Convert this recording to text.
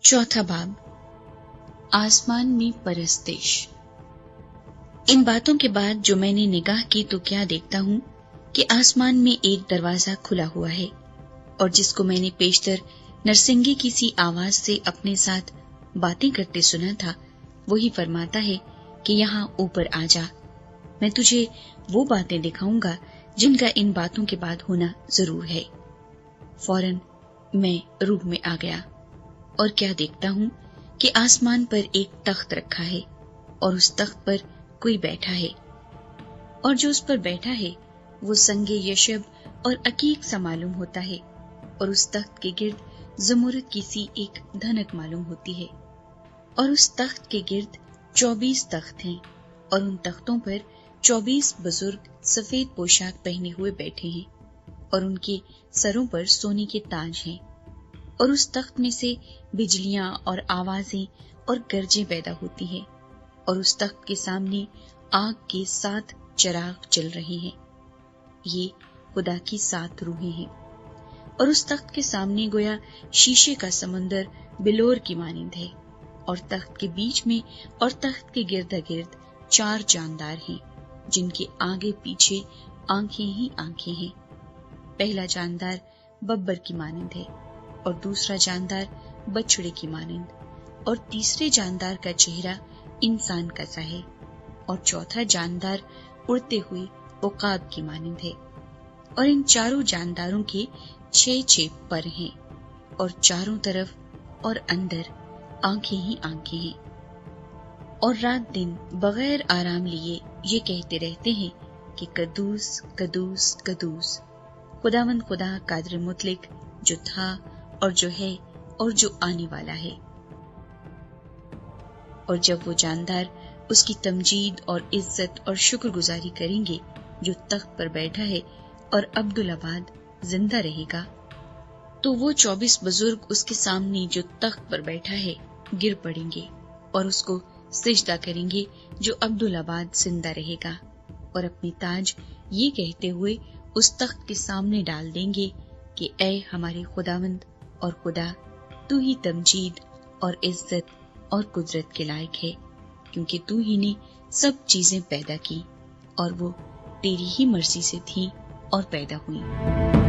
चौथा बाब, आसमान में परस्तिश। इन बातों के बाद जो मैंने निगाह की तो क्या देखता हूँ कि आसमान में एक दरवाजा खुला हुआ है, और जिसको मैंने पेशतर नरसिंगे की सी आवाज से अपने साथ बातें करते सुना था, वही फरमाता है कि यहाँ ऊपर आ जा, मैं तुझे वो बातें दिखाऊंगा जिनका इन बातों के बाद होना जरूर है। फौरन मैं रूह में आ गया और क्या देखता हूँ कि आसमान पर एक तख्त रखा है और उस तख्त पर कोई बैठा है, और जो उस पर बैठा है वो संगे यशब और अकीक सा मालूम होता है, और उस तख्त के गिर्द जमुरद की सी एक धनक मालूम होती है, और उस तख्त के गिर्द 24 तख्त हैं, और उन तख्तों पर 24 बुजुर्ग सफेद पोशाक पहने हुए बैठे हैं, और उनके सरों पर सोने के ताज हैं, और उस तख्त में से बिजलियां और आवाजें और गरजें पैदा होती हैं, और उस तख्त के सामने आग के 7 चिराग जल रहे हैं। ये खुदा की 7 रूहें हैं, और उस तख्त के सामने गोया शीशे का समंदर बिलोर की मानिंद है, और तख्त के बीच में और तख्त के गिर्द गिर्द 4 जानदार हैं, जिनके आगे पीछे आंखें ही आंखें हैं। पहला जानदार बब्बर की मानिंद है, और दूसरा जानदार बछड़े की मानिंद, और तीसरे जानदार का चेहरा इंसान का सा है, और चौथा जानदार उड़ते हुए उकाब की मानिंद है। और इन चारों जानदारों के 6 पर हैं, और चारों तरफ और अंदर आंखें ही आंखें हैं, और रात दिन बगैर आराम लिए ये कहते रहते हैं कि कदूस कदूस कदूस, खुदावंद खुदा कादिर मुतलिक, जो था और जो है और जो आने वाला है। और जब वो जानदार उसकी तमजीद और इज्जत और शुक्रगुजारी करेंगे जो तख्त पर बैठा है और अब्दुल-आबाद जिंदा रहेगा, तो वो 24 बुजुर्ग उसके सामने जो तख्त पर बैठा है गिर पड़ेंगे और उसको सिजदा करेंगे जो अब्दुल-आबाद जिंदा रहेगा, और अपने ताज ये कहते हुए उस तख्त के सामने डाल देंगे कि ऐ हमारे खुदावंद और खुदा, तू ही तमजीद और इज्जत और कुदरत के लायक है, क्योंकि तू ही ने सब चीजें पैदा की और वो तेरी ही मर्जी से थी और पैदा हुई।